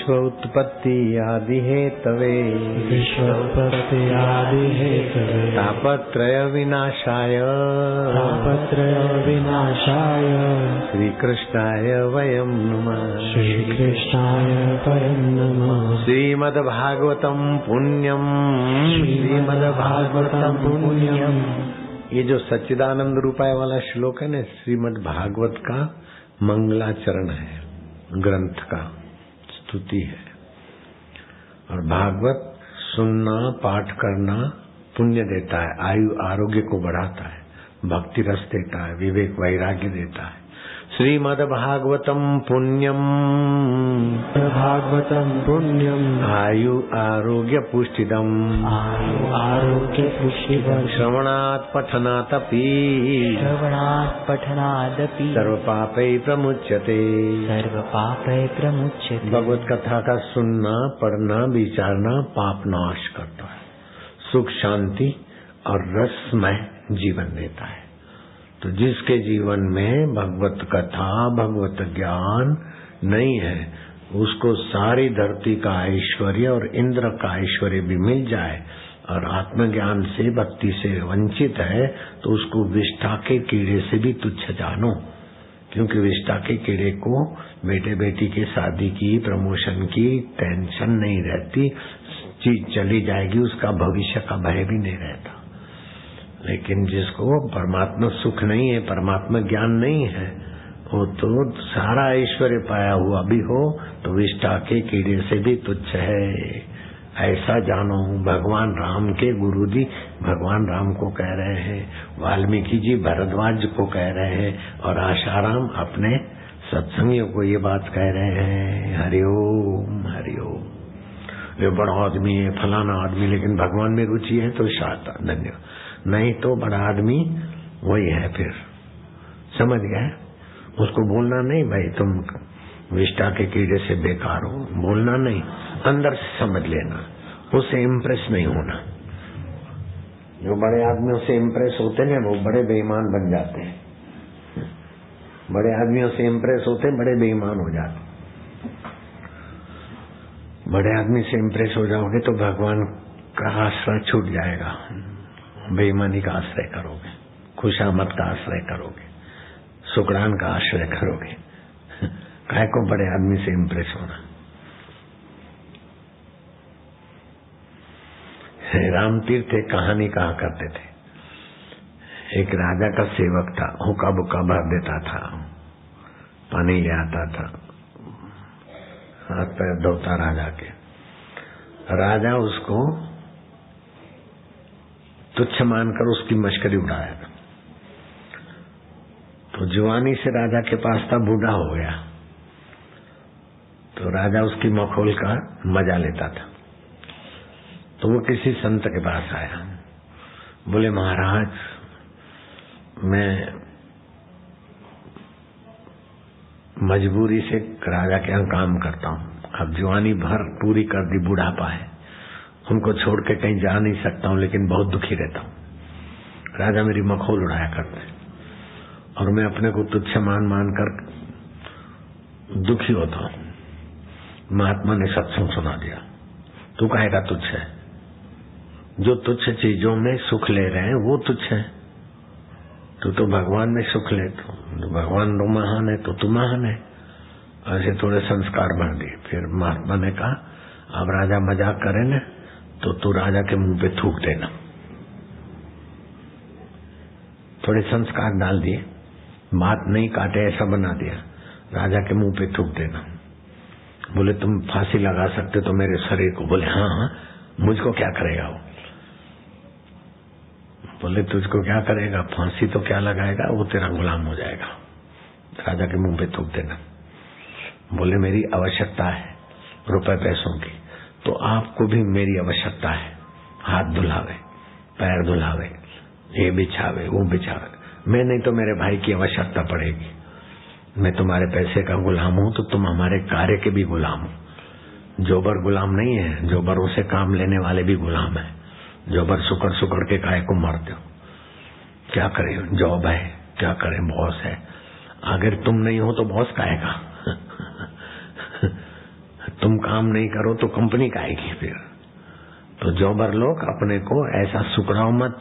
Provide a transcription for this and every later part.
विश्व उत्पत्ति आदि हेतवे तापत्रय विनाशाय श्री कृष्णाय वयं नमः। श्रीमद्भागवतम पुण्यम ये जो सच्चिदानंद रूपाय वाला श्लोक है न, श्रीमद् भागवत का मंगलाचरण है, ग्रंथ का स्तुति है। और भागवत सुनना पाठ करना पुण्य देता है, आयु आरोग्य को बढ़ाता है, भक्ति रस देता है, विवेक वैराग्य देता है। श्रीमद् भागवतम पुण्यम आयु आरोग्य पुष्टिदम श्रवणात् पठनादपि सर्व पापै प्रमुच्यते। भगवत कथा का सुनना पढ़ना विचारना पाप नाश करता है, सुख शांति और रसमय जीवन देता है। तो जिसके जीवन में भगवत कथा भगवत ज्ञान नहीं है, उसको सारी धरती का ऐश्वर्य और इंद्र का ऐश्वर्य भी मिल जाए और आत्मज्ञान से भक्ति से वंचित है, तो उसको विष्ठा के कीड़े से भी तुच्छ जानो। क्योंकि विष्ठा के कीड़े को बेटे बेटी के शादी की प्रमोशन की टेंशन नहीं रहती, चीज चली जाएगी, उसका भविष्य का भय भी नहीं रहता। लेकिन जिसको परमात्मा सुख नहीं है, परमात्मा ज्ञान नहीं है, वो तो सारा ऐश्वर्य पाया हुआ भी हो तो विष्ठा के कीड़े से भी तुच्छ है। ऐसा जानो। भगवान राम के गुरु जी भगवान राम को कह रहे हैं, वाल्मीकि जी भरद्वाज को कह रहे हैं, और आशाराम अपने सत्संगियों को ये बात कह रहे हैं। हरिओम हरिओम। ये बड़ा आदमी है, फलाना आदमी, लेकिन भगवान में रुचि है तो शायद धन्यवाद, नहीं तो बड़ा आदमी वही है। फिर समझ गए? उसको बोलना नहीं भाई तुम विष्ठा के कीड़े से बेकार हो, बोलना नहीं, अंदर से समझ लेना, उससे इम्प्रेस नहीं होना। जो बड़े आदमियों से इम्प्रेस होते हैं वो बड़े बेईमान बन जाते हैं। बड़े आदमियों से इम्प्रेस होते बड़े बेईमान हो जाते। बड़े आदमी से इम्प्रेस हो जाओगे तो भगवान का आश्रय छूट जाएगा, बेईमानी का आश्रय करोगे, खुशामद का आश्रय करोगे, सुकरान का आश्रय करोगे। काहे को बड़े आदमी से इम्प्रेस होना। राम तीर्थ एक कहानी कहा करते थे। एक राजा का सेवक था, हुक्का बुक्का भर देता था, पानी ले आता था, हाथ पैर धोता राजा के। राजा उसको तुच्छ मानकर उसकी मश्करी उड़ाया। तो जवानी से राजा के पास था, बूढ़ा हो गया, तो राजा उसकी मखौल का मजा लेता था। तो वो किसी संत के पास आया, बोले महाराज मैं मजबूरी से राजा के यहाँ काम करता हूँ, अब जवानी भर पूरी कर दी, बुढ़ापा है, उनको छोड़ के कहीं जा नहीं सकता हूँ, लेकिन बहुत दुखी रहता हूँ। राजा मेरी मखौल उड़ाया करते और मैं अपने को तुच्छ मान कर दुखी होता हूँ। महात्मा ने सत्संग सुना दिया, तू कहेगा तुच्छ है? जो तुच्छ चीजों में सुख ले रहे हैं वो तुच्छ है। तू तो भगवान में सुख ले, तो भगवान तो महान है तो तू महान है। ऐसे थोड़े संस्कार भर दिए। फिर महात्मा ने कहा अब राजा मजाक करे न तो तू राजा के मुंह पे थूक देना। थोड़े संस्कार डाल दिए, बात नहीं काटे ऐसा बना दिया, राजा के मुंह पे थूक देना। बोले तुम फांसी लगा सकते तो मेरे शरीर को? बोले हाँ हाँ, मुझको क्या करेगा वो? बोले तुझको क्या करेगा? फांसी तो क्या लगाएगा, वो तेरा गुलाम हो जाएगा। राजा के मुंह पे थूक देना। बोले मेरी आवश्यकता है रुपए पैसों की, तो आपको भी मेरी आवश्यकता है। हाथ धुलावे, पैर धुलावे, ये बिछावे वो बिछावे, मैं नहीं तो मेरे भाई की आवश्यकता पड़ेगी। मैं तुम्हारे पैसे का गुलाम हूँ तो तुम हमारे कार्य के भी गुलाम हो। जोबर गुलाम नहीं है, जोबरों से काम लेने वाले भी गुलाम है। जोबर सुकर के काहे को मारते हो? क्या करे, जॉब है, क्या करे, बॉस है। अगर तुम नहीं हो तो बॉस काहेगा? तुम तुम काम नहीं करो तो कंपनी काएगी फिर। तो जॉबर लोग अपने को ऐसा सुकड़ाओ मत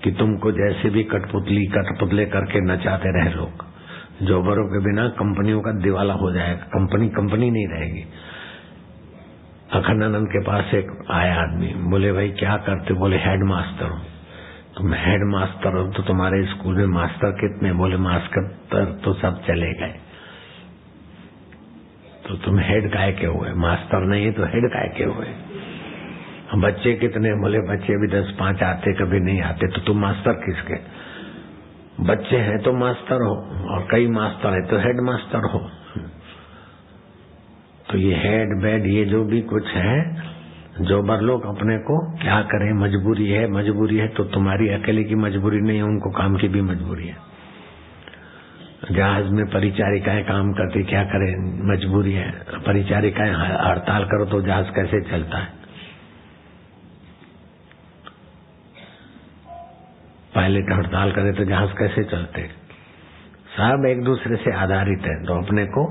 कि तुमको जैसे भी कठपुतले करके नचाते रहे लोग। जॉबरों के बिना कंपनियों का दिवाला हो जाएगा, कंपनी नहीं रहेगी। अखंडानंद के पास एक आया आदमी, बोले भाई क्या करते? बोले हेड मास्टर हूँ। तुम हेड मास्टर हो तो तुम्हारे स्कूल में मास्टर कितने? बोले मास्टर तो सब चले गए। तो तुम हेड काय के हुए? मास्टर नहीं तो हेड काय के हुए? बच्चे कितने? बोले बच्चे भी 10-5 आते, कभी नहीं आते। तो तुम मास्टर किसके? बच्चे हैं तो मास्टर हो, और कई मास्टर है तो हेड मास्टर हो। तो ये हेड बेड ये जो भी कुछ है, जॉबर लोग अपने को क्या करें, मजबूरी है तो तुम्हारी अकेले की मजबूरी नहीं है, उनको काम की भी मजबूरी है। जहाज में परिचारिकाएं काम करती, क्या करें, मजबूरी है। परिचारिकाएं हड़ताल करो तो जहाज कैसे चलता है? पायलट हड़ताल करे तो जहाज कैसे चलते? सब एक दूसरे से आधारित है। तो अपने को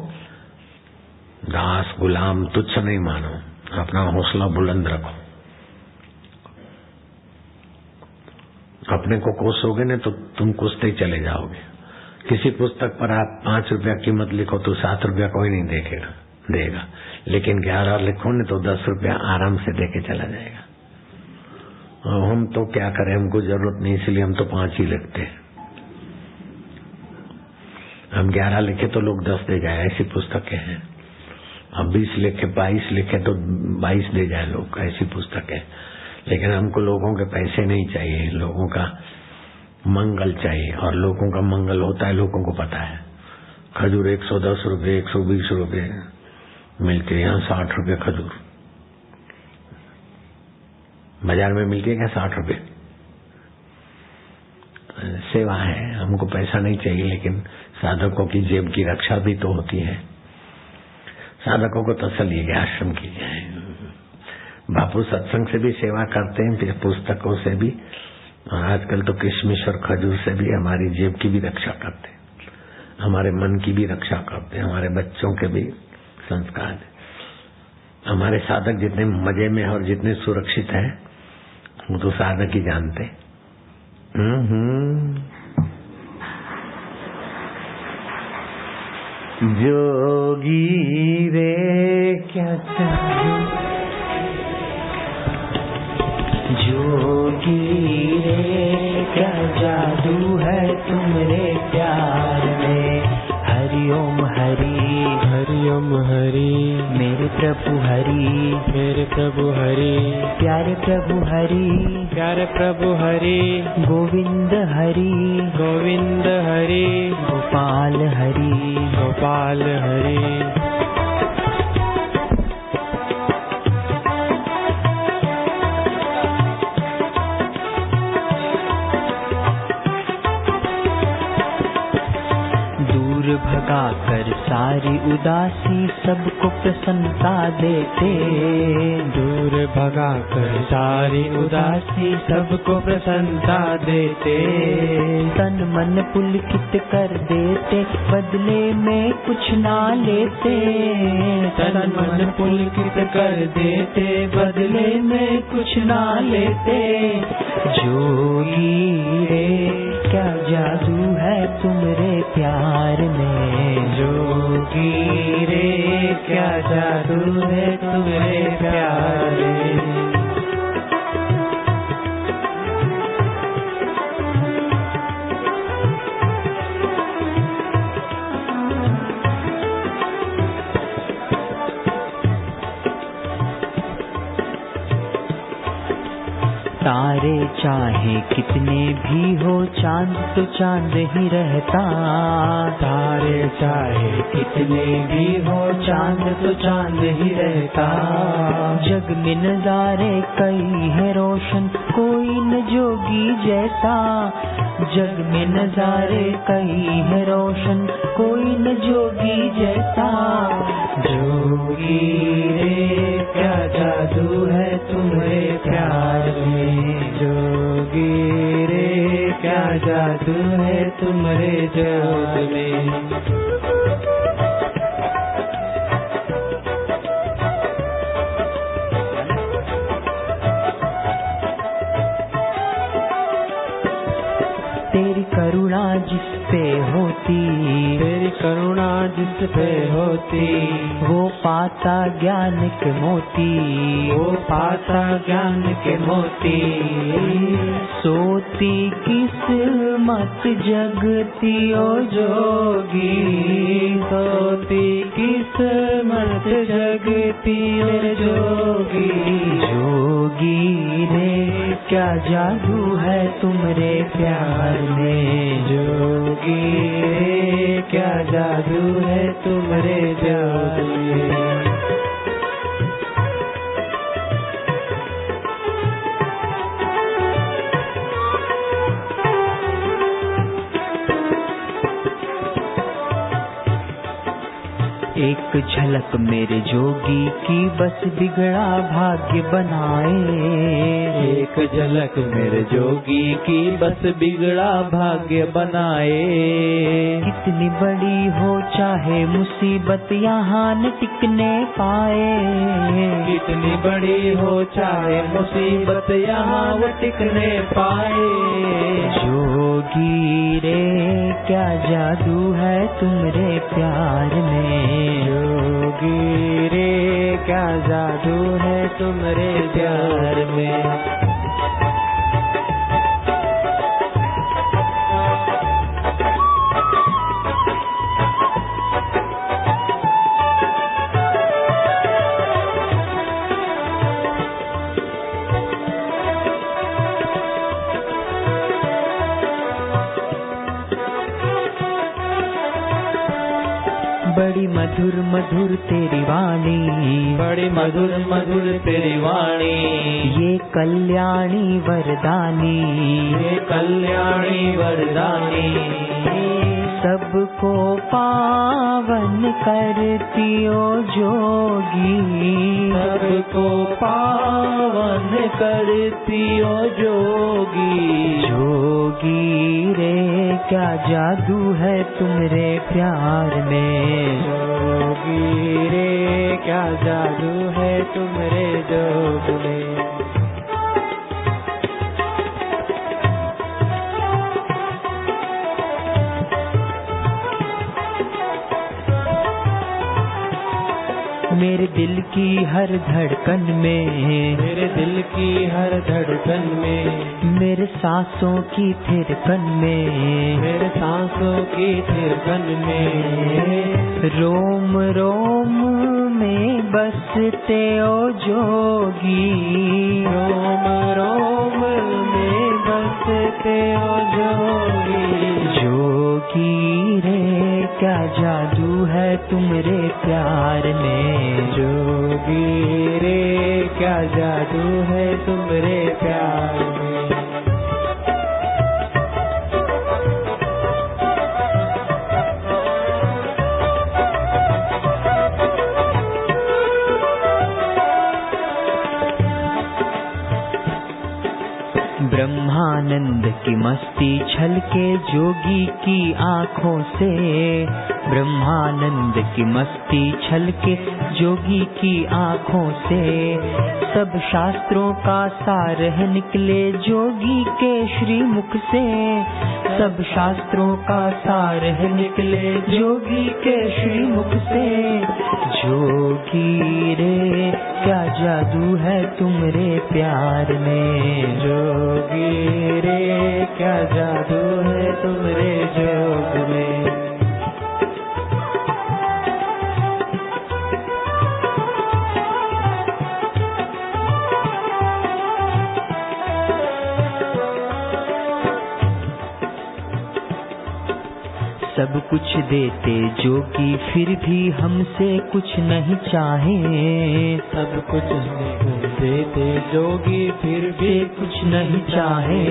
दास गुलाम तुच्छ नहीं मानो, अपना हौसला बुलंद रखो। अपने को कोसोगे न तो तुम कोसते ही चले जाओगे। किसी पुस्तक पर आप 5 रुपया कीमत लिखो तो 7 रुपया कोई नहीं देगा, लेकिन 11 लिखो न तो 10 रुपया आराम से देके चला जाएगा। हम तो क्या करें, हमको जरूरत नहीं, इसलिए हम तो 5 ही लिखते हैं। हम 11 लिखे तो लोग 10 दे जाए, ऐसी पुस्तकें हैं। अब 20 लिखे 22 लिखे तो 22 दे जाए लोग, ऐसी पुस्तकें। लेकिन हमको लोगों के पैसे नहीं चाहिए, लोगों का मंगल चाहिए, और लोगों का मंगल होता है लोगों को पता है। खजूर 110 रुपये 120 रुपये मिलते, यहाँ 60 रुपये खजूर बाजार में मिलती है क्या? 60 रुपये। सेवा है, हमको पैसा नहीं चाहिए, लेकिन साधकों की जेब की रक्षा भी तो होती है। साधकों को तसल्ली है, आश्रम की जाए। बापू सत्संग से भी सेवा करते हैं, फिर पुस्तकों से भी, और आजकल तो किशमिश और खजूर से भी हमारी जेब की भी रक्षा करते हैं, हमारे मन की भी रक्षा करते हैं, हमारे बच्चों के भी संस्कार। हमारे साधक जितने मजे में और जितने सुरक्षित हैं वो तो साधक ही जानते। जोगी रे क्या जादू, जोगी रे क्या जादू है तुम्हारे प्यार में। हरिओम हरि हरिओम हरि, मेरे प्रभु हरि मेरे प्रभु हरि, प्यारे प्रभु हरि प्यारे प्रभु हरि, गोविंद हरि गोविंद हरि, गोपाल हरि गोपाल हरि। भगा कर सारी उदासी सबको प्रसन्नता देते, दूर भगा कर सारी उदासी सबको प्रसन्नता देते। तन मन पुलकित कर देते, बदले में कुछ ना लेते। तन मन पुलकित कर देते, बदले में कुछ ना लेते। जोगी रे क्या जादू है तुम्हारे प्यार में। जोगी रे क्या जादू है तुम्हारे प्यार में। तारे चाहे कितने भी हो, चांद तो चांद ही रहता। तारे चाहे कितने भी हो, चांद तो चांद ही रहता। जग में नजारे कई है रोशन, कोई न जोगी जैसा। जग में नजारे कई है रोशन, कोई न जोगी जैसा। जोगी रे क्या जादू है तुम्हारे प्यार में। जोगी रे क्या जादू है तुम्हारे जोग में। जिस पे होती, वो पाता ज्ञान के मोती, वो पाता ज्ञान के मोती। सोती किस्मत जगती ओ जोगी, सोती किस्मत जगती ओ जोगी। जोगी रे क्या जादू है तुमरे प्यार में, जोगी रे क्या जादू है तुमरे प्यार में। एक झलक मेरे जोगी की बस बिगड़ा भाग्य बनाए, एक झलक मेरे जोगी की बस बिगड़ा भाग्य बनाए। कितनी बड़ी हो चाहे मुसीबत यहाँ न टिकने पाए, कितनी बड़ी हो चाहे मुसीबत यहाँ वो टिकने पाए। जोगी रे क्या जादू है तुमरे प्यार में, जोगी रे क्या जादू है तुमरे प्यार में। बड़ी मधुर मधुर तेरी वाणी, बड़ी मधुर मधुर तेरी वाणी। ये कल्याणी वरदानी, ये कल्याणी वरदानी। सबको पावन करती ओ जोगी, सबको पावन करती ओ जोगी। जोगी रे क्या जादू है तुमरे प्यार में, जोगी रे क्या जादू है तुमरे जोग में। मेरे दिल की हर धड़कन में, मेरे दिल की हर धड़कन में। मेरे सांसों की थिरकन में, मेरे सांसों की थिरकन में। रोम रोम में बसते ओ जोगी, रोम रोम में बसते ओ जोगी। जोगी रे क्या जादू है तुमरे प्यार में, जोगी रे क्या जादू है तुमरे प्यार में। ब्रह्मानंद की मस्ती छलके जोगी की आँखों से, ब्रह्मानंद की मस्ती छलके जोगी की आँखों से। सब शास्त्रों का सार है निकले जोगी के श्रीमुख से, सब शास्त्रों का सार है निकले जोगी के श्रीमुख से। जोगी रे क्या जादू है तुमरे प्यार में, जोगी रे क्या जादू है तुमरे जोग में। सब कुछ देते जोगी फिर भी हमसे कुछ नहीं चाहे, सब कुछ देते जोगी फिर भी कुछ नहीं चाहे।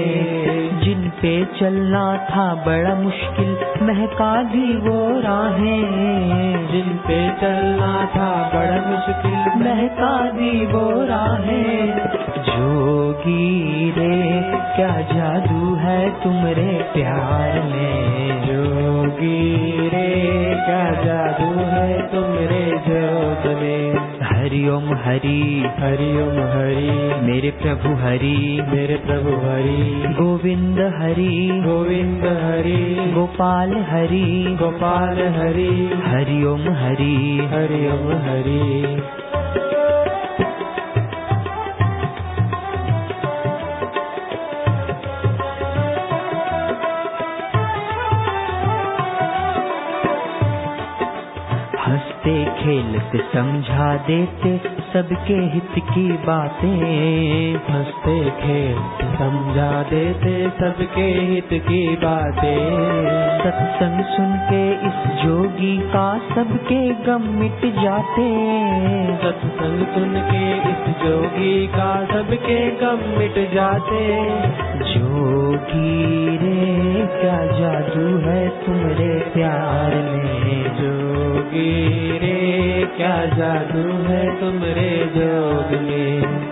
जिन पे चलना था बड़ा मुश्किल महका दी वो राहें, जिन पे चलना था बड़ा मुश्किल महका दी वो राहें। जोगी रे क्या जादू है तुमरे प्यार में, जोगी रे क्या जादू है तुमरे जोग में। हरि ओम हरि, हरि ओम हरि, मेरे प्रभु हरि, मेरे प्रभु हरि, गोविंद हरि, गोविंद हरि, गोपाल हरि, गोपाल हरि, हरि ओम हरि, हरि ओम हरि। हंसते खेलते समझा देते सबके हित की बातें, हंसते खेलते समझा देते सबके हित की बातें। सत्संग सुन के इस जोगी का सबके गम मिट जाते, सत्संग सुन के इस जोगी का सबके गम मिट जाते। जोगी रे क्या जादू है तुम्हारे प्यार में, जोगी रे क्या जादू है तुम्हारे जोग में।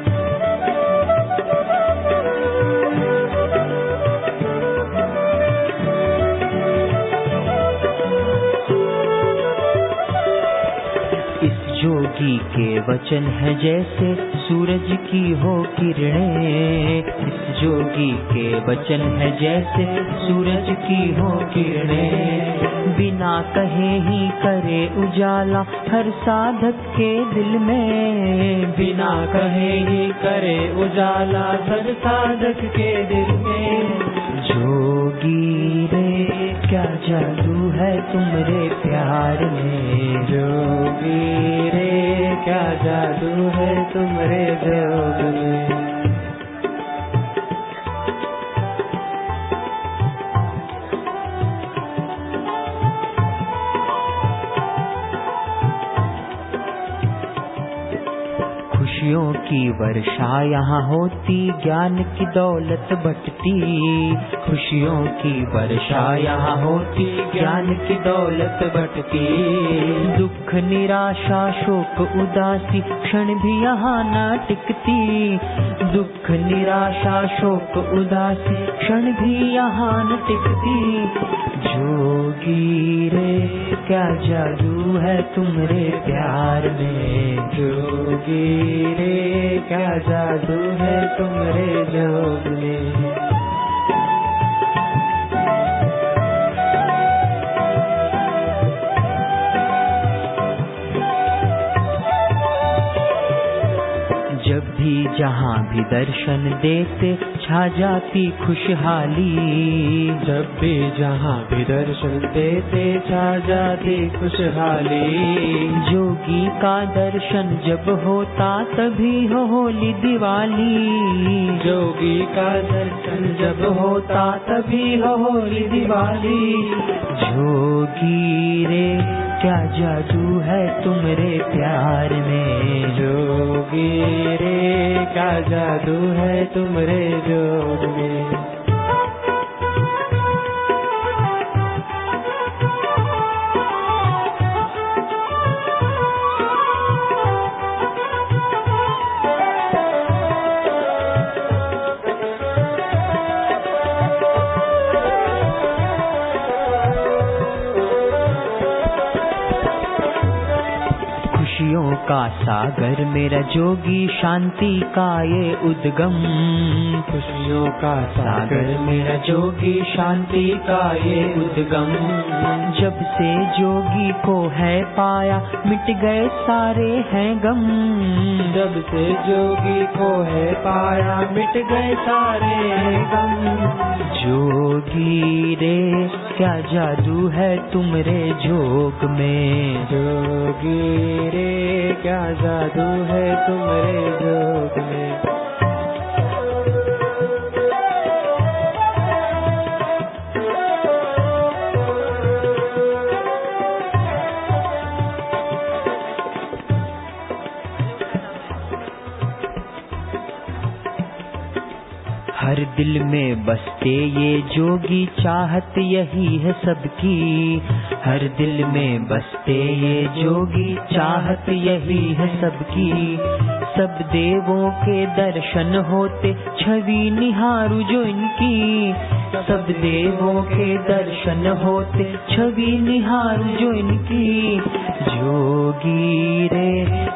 जोगी के वचन है जैसे सूरज की हो किरणें, इस जोगी के वचन है जैसे सूरज की हो किरणें। बिना कहे ही करे उजाला हर साधक के दिल में, बिना कहे ही करे उजाला हर साधक के दिल में। जोगी रे क्या जादू है तुम्हारे प्यार में, जोगी रे क्या जादू है तुम्हारे जोग में। खुशियों की वर्षा यहाँ होती, ज्ञान की दौलत बटती। खुशियों की वर्षा यहाँ होती, ज्ञान की दौलत बटती। दुख निराशा शोक उदासी क्षण भी यहाँ न टिकती, दुख निराशा शोक उदासी क्षण भी यहाँ न टिकती। जोगी रे क्या जादू है तुम्हारे प्यार में, जोगी रे क्या जादू है तुम्हारे जोग में। जब भी जहाँ भी दर्शन देते छा जाती खुशहाली, जब भी जहाँ भी दर्शन देते छा जाती खुशहाली। जोगी का दर्शन जब होता तभी हो होली दिवाली, जोगी का दर्शन जब होता तभी हो होली दिवाली। जोगी रे क्या जादू है तुम्हारे प्यार में, जोगी रे क्या जादू है तुम्हारे जोग में। खुशियों का सागर मेरा जोगी शांति का ये उद्गम, खुशियों का सागर मेरा जोगी शांति का ये उद्गम। जब से जोगी को है पाया मिट गए सारे हैं गम, जब से जोगी को है पाया मिट गए सारे हैं गम। जोगी रे क्या जादू है तुम्हारे जोग में, जोगी रे क्या जादू है तुम्हारे जोग में। हर दिल में बसते ये जोगी चाहत यही है सबकी, हर दिल में बसते ये जोगी चाहत यही है सबकी। सब देवों के दर्शन होते छवि निहारू जो इनकी, सब देवों के दर्शन होते छवि निहारू जो इनकी। जोगी रे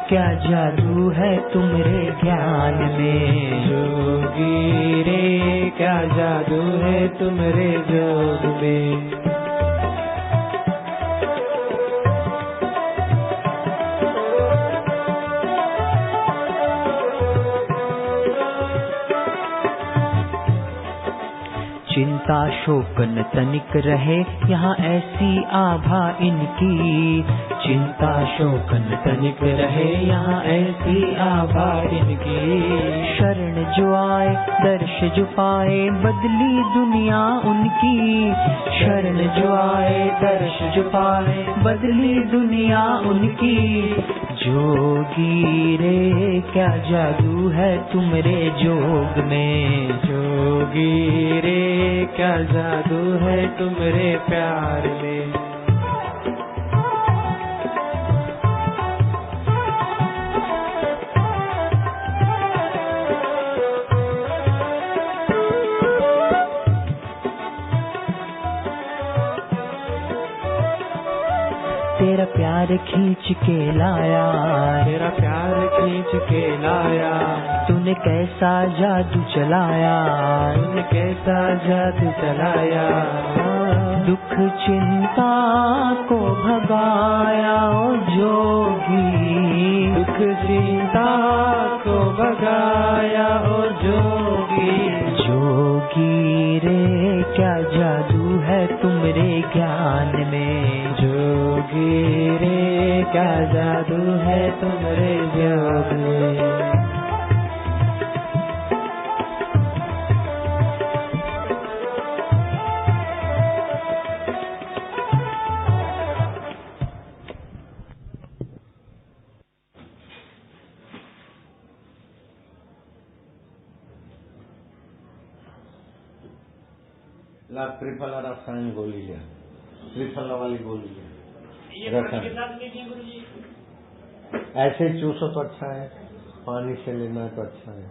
क्या जादू है तुम्हारे ज्ञान में। जोगी रे क्या जादू है तुम्हारे जोग में। चिंता शोक न तनिक रहे यहाँ ऐसी आभा इनकी। चिंता शोक न तनिक रहे यहाँ ऐसी आभा इनकी। शरण जो आए दर्श जो पाए बदली दुनिया उनकी। शरण जो आए दर्श जो पाए बदली दुनिया उनकी। जोगी रे क्या जादू है तुम्हारे जोग में। जोगी रे क्या जादू है तुम्हारे प्यार में। तेरा प्यार खींच के लाया। तेरा प्यार खींच के लाया। तूने कैसा जादू चलाया। तूने कैसा जादू चलाया। दुख चिंता को भगाया ओ जोगी। दुख चिंता को भगाया ओ जोगी। जोगी रे क्या जादू है तुम्हारे ज्ञान में। जोगी रे क्या जादू है तुम्हारे जोग में। ला त्रिफल रसायन गोली लिया, त्रिफल वाली गोली लिया। ऐसे चूसो तो अच्छा है, पानी से लेना तो अच्छा है।